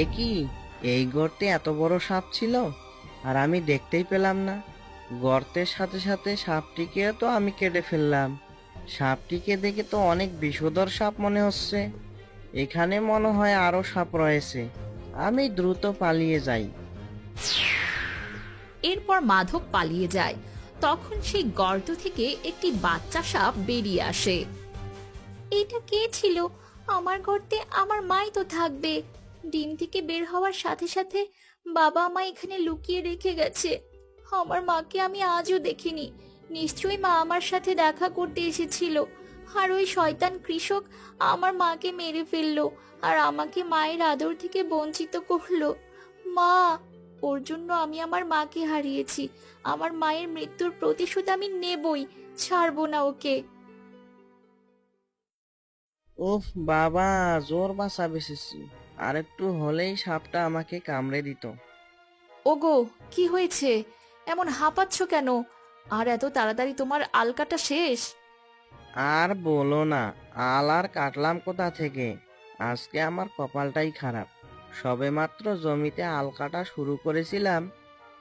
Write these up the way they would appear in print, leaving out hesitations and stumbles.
এ কি, এই গর্তে এত বড় সাপ ছিল আর আমি দেখতেই পেলাম না। গর্তের সাথে সাথে সাপটিকে তো আমি কেটে ফেললাম। সাপটিকে দেখে তো অনেক বিষধর সাপ মনে হচ্ছে। এখানে মনে হয় আরো সাপ রয়েছে। আমি দ্রুত পালিয়ে যাই। এরপর মাধব পালিয়ে যায়। তখন সেই গর্ত থেকে একটি বাচ্চা সাপ বেরিয়ে আসে। এটা কে ছিল? আমার গর্তে আমার মাই তো থাকবে। ডিম থেকে বের হওয়ার সাথে সাথে বাবা মা এখানে লুকিয়ে রেখে গেছে। আমার মাকে আমি আজও দেখিনি। নিশ্চয়ই মা আমার সাথে দেখা করতে এসেছিল। আর ওই শয়তান কৃষক আমার মাকে মেরে ফেললো আর আমাকে মায়ের আদর থেকে বঞ্চিত করলো। মা, ওর জন্য আমি আমার মাকে হারিয়েছি। আমার মায়ের মৃত্যুর প্রতিশোধ আমি নেবই, ছাড়বো না ওকে। ওহ বাবা, জোর বাঁচা বেঁচেছি। আর একটু হলেই সাপটা আমাকে কামড়ে দিত। ওগো, কি হয়েছে? এমন হাঁপাচ্ছ কেন? আর এত তাড়াতাড়ি তোমার আলকাটা শেষ? আর বলো না, আল আর কাটলাম কোথা থেকে। আজকে আমার কপালটাই খারাপ। সবেমাত্র জমিতে আল কাটা শুরু করেছিলাম,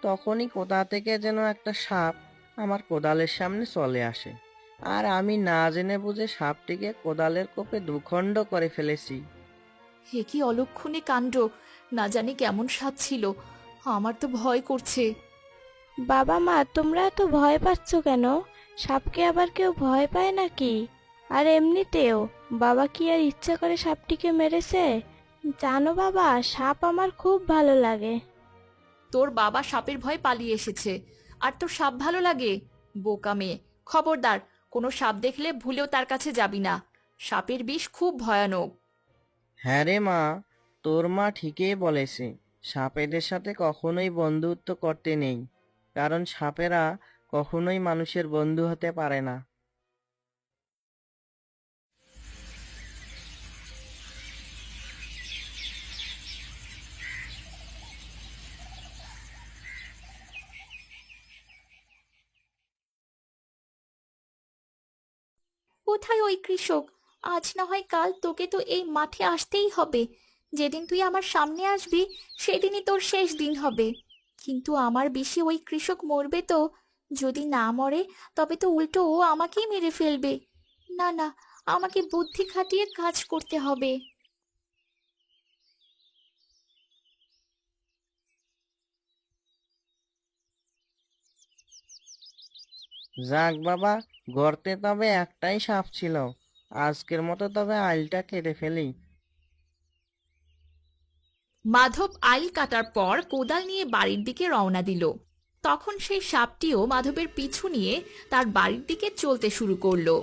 তখনই কোথা থেকে যেন একটা সাপ আমার কোদালের সামনে চলে আসে। আর আমি না জেনে বুঝে সাপটিকে কোদালের কোপে দুখণ্ড করে ফেলেছি। হে কি অলক্ষণে কাণ্ড! না জানি কেমন স্বাদ ছিল। আমার তো ভয় করছে। বাবা মা, তোমরা এত ভয় পাচ্ছ কেন? সাপকে আবার কেউ ভয় পায় নাকি? আর এমনিতেও বাবা কি আর ইচ্ছা করে সাপটিকে মেরেছে? জানো বাবা, সাপ আমার খুব ভালো লাগে। তোর বাবা সাপের ভয় পালিয়ে এসেছে, আর তোর সাপ ভালো লাগে? বোকা মেয়ে! খবরদার, কোনো সাপ দেখলে ভুলেও তার কাছে যাবি না। সাপের বিষ খুব ভয়ানক। হ্যাঁ রে মা, তোর মা ঠিকই বলেছে। সাপেদের সাথে কখনোই বন্ধুত্ব করতে নেই, কারণ সাপেরা কখনোই মানুষের বন্ধু হতে পারে না। কোথায় ওই কৃষক? আজ না হয় কাল তোকে তো এই মাঠে আসতেই হবে। যেদিন তুই আমার সামনে আসবি সেদিনই তোর শেষ দিন হবে। কিন্তু আমার বেশি ওই কৃষক মরবে তো। যদি না মরে তবে তো উল্টো ও আমাকেই মেরে ফেলবে। না না, আমাকে বুদ্ধি খাটিয়ে কাজ করতে হবে। যাক বাবা, গর্তে তবে একটাই সাপ ছিল। আজকের মতো তবে আইলটা কেটে ফেলি। মাধব আইল কাটার পর কোদাল নিয়ে বাড়ির দিকে রওনা দিল। তখন সেই সাপটিও মাধবের পিছু নিয়ে তার বাড়ির দিকে চলতে শুরু করলো।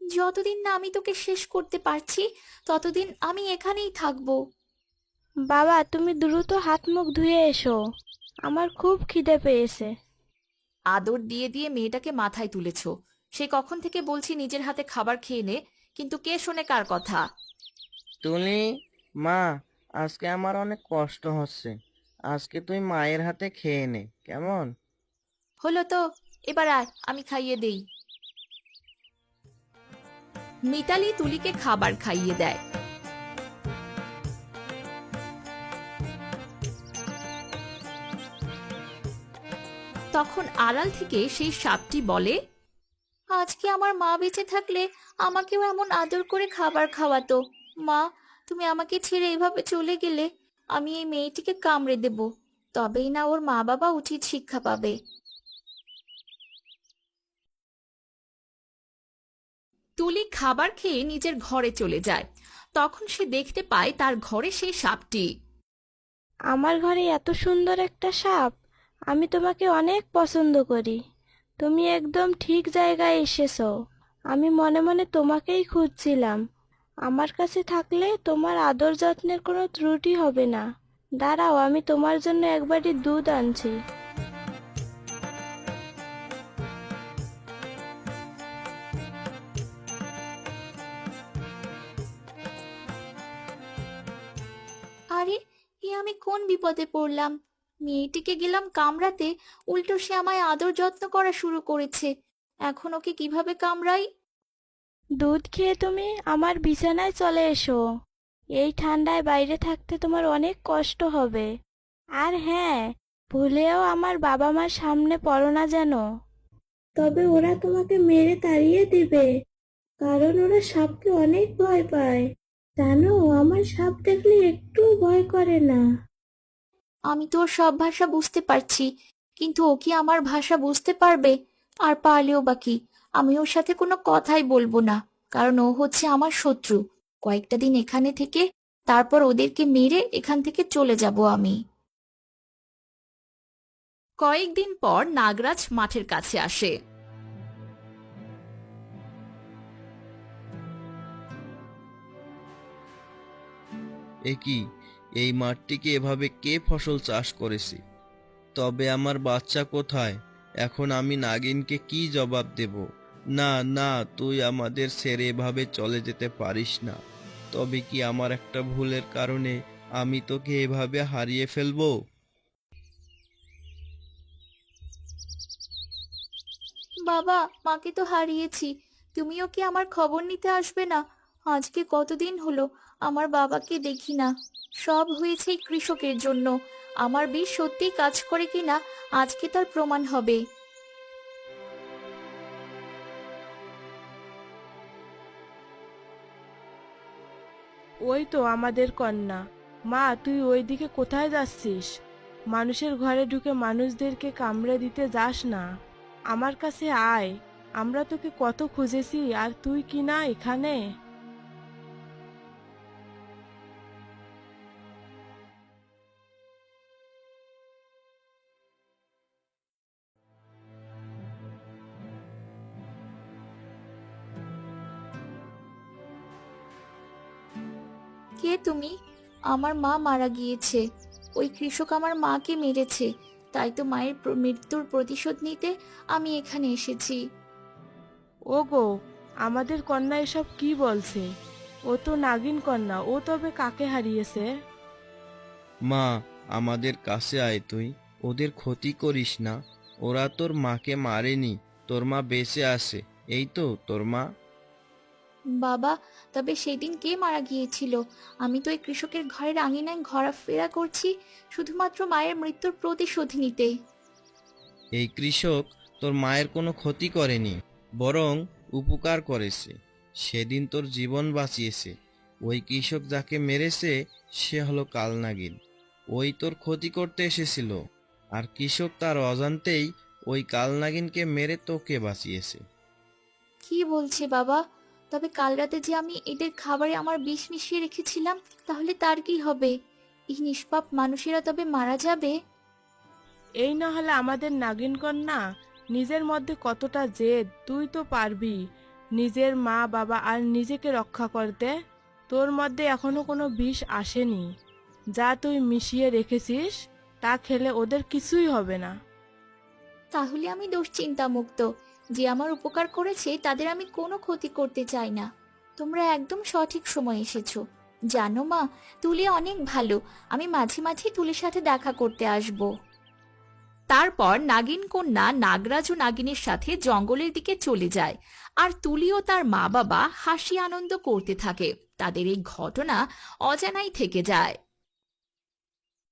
যতদিন না আমি তোকে শেষ করতে পারছি ততদিন আমি এখানেই থাকবো। বাবা, তুমি দ্রুত হাত মুখ ধুয়ে এসো, আমার খুব খিদে পেয়েছে। আদর দিয়ে দিয়ে মেয়েটাকে মাথায় তুলেছো। সে কখন থেকে বলছি নিজের হাতে খাবার খেয়ে নে, কিন্তু কে শোনে কার কথা? তুলি, মা, আজকে আমার অনেক কষ্ট হচ্ছে। আজকে তুই মায়ের হাতে খেয়ে নে, কেমন? হলো তো, এবার আয় আমি খাইয়ে দেই। মিতালি তুলিকে খাবার খাইয়ে দেয়। তখন আড়াল থেকে সেই সাপটি বলে, আজকে আমার মা বেঁচে থাকলে আমাকেও এমন আদর করে খাবার খাওয়াতো। মা, তুমি আমাকে ছেড়ে এভাবে চলে গেলে আমি এই মেয়েটিকে কামড়ে দেব। তবেই না ওর মা বাবা উচিত শিক্ষা পাবে। তুলি খাবার খেয়ে নিজের ঘরে চলে যায়। তখন সে দেখতে পায় তার ঘরে সেই সাপটি। আমার ঘরে এত সুন্দর একটা সাপ! আমি তোমাকে অনেক পছন্দ করি। তুমি একদম ঠিক জায়গায় এসেছো। আমি মনে মনে তোমাকেই খুঁজছিলাম। আমার কাছে থাকলে তোমার আদর যত্নের কোনো ত্রুটি হবে না। দাঁড়াও, আমি তোমার জন্য এক বাটি দুধ আনছি। আরে, এ আমি কোন বিপদে পড়লাম? মেয়েটিকে গেলাম কামড়াতে, উল্টো সে আমায় আদর যত্ন করা শুরু করেছে। এখন ওকে কিভাবে কামড়াই? দুধ খেয়ে তুমি আমার বিছানায় চলে এসো। এই ঠান্ডায় বাইরে থাকতে তোমার অনেক কষ্ট হবে। আর হ্যাঁ, ভুলেও আমার বাবা মার সামনে পড়ো না যেন। তবে ওরা তোমাকে মেরে তাড়িয়ে দিবে, কারণ ওরা সাপকে অনেক ভয় পায়। জানো, আমার সাপ দেখলে একটুও ভয় করে না। আমি তো ওর সব ভাষা বুঝতে পারছি, কিন্তু ও কি আমার ভাষা বুঝতে পারবে? আর পারলেও বা কি, আমি ওর সাথে কোনো কথাই বলবো না, কারণ ও হচ্ছে আমার শত্রু। কয়েকটা দিন এখানে থেকে তারপর ওদেরকে মেরে এখান থেকে চলে যাব আমি। কয়েকদিন পর নাগরাজ মাঠের কাছে আসে। এ কি, এই মাঠটিকে এভাবে কে ফসল চাষ করেছে? তবে আমার বাচ্চা কোথায়? এখন আমি নাগিনকে কি জবাব দেব? না না, তুই আমাদের ছেড়ে এভাবে চলে যেতে পারিস না। তবে কি আমার একটা ভুলের কারণে আমি তোকে এভাবে হারিয়ে ফেলবো? বাবা, মাকে তো হারিয়েছি, তুমিও কি আমার খবর নিতে আসবে না? আজকে কতদিন হলো আমার বাবাকে দেখি না। সব হয়েছে এই কৃষকের জন্য। আমার বিষ সত্যিই কাজ করে কিনা আজকে তার প্রমাণ হবে। ওই তো আমাদের কন্যা। মা, তুই ওইদিকে কোথায় যাচ্ছিস? মানুষের ঘরে ঢুকে মানুষদেরকে কামড়ে দিতে যাস না। আমার কাছে আয়। আমরা তোকে কত খুঁজেছি, আর তুই কি না এখানে? কে তুমি? আমার মা মারা গিয়েছে। ওই কৃষক আমার মাকে মেরেছে, তাই তো মায়ের মৃত্যুর প্রতিশোধ নিতে আমি এখানে এসেছি। ওগো, আমাদের কন্যা এসব কি বলছে? ও তো নাগিন কন্যা, ও তবে কাকে হারিয়েছে? মা, আমাদের কাছে আয় তুই। ওদের ক্ষতি করিস না। ওরা তোর মাকে মারেনি, তোর মা বেঁচে আছে। এই তো তোর মা। বাবা, তবে সেদিন কে মারা গিয়েছিল? আমি তো এই কৃষকের ঘরের আঙিনায় ঘোরাফেরা করছি শুধুমাত্র মায়ের মৃত্যুর প্রতিশোধ নিতে। এই কৃষক তোর মায়ের কোনো ক্ষতি করেনি, বরং উপকার করেছে। সেদিন তোর জীবন বাঁচিয়েছে। ওই কৃষক যাকে মেরেছে সে হলো কালনাগিন। ওই তোর ক্ষতি করতে এসেছিল, আর কৃষক তার অজান্তেই ওই কালনাগিনকে মেরে তোকে বাঁচিয়েছে। কি বলছে বাবা? তবে কাল রাতে যে আমি এদের খাবারে আমার বিষ মিশিয়ে রেখেছিলাম, তাহলে তার কি হবে? এই নিষ্পাপ মানুষেরা তবে মারা যাবে? এই না হলে আমাদের নাগিন কন্যা। নিজের মধ্যে কতটা জেদ! তুই তো পারবি নিজের মা বাবা আর নিজেকে রক্ষা করতে। তোর মধ্যে এখনো কোনো বিষ আসেনি। যা তুই মিশিয়ে রেখেছিস তা খেলে ওদের কিছুই হবে না। তাহলে আমি দুশ্চিন্তা মুক্ত। যে আমার উপকার করেছে তাদের আমি কোনো ক্ষতি করতে চাই না। তোমরা একদম সঠিক সময় এসেছো। জানো মা, তুলি অনেক ভালো। আমি মাঝে মাঝে তুলির সাথে দেখা করতে আসব। তারপর নাগিন কন্যা নাগরাজ ও নাগিনের সাথে জঙ্গলের দিকে চলে যায়, আর তুলি ও তার মা বাবা হাসি আনন্দ করতে থাকে। তাদের এই ঘটনা অজানাই থেকে যায়।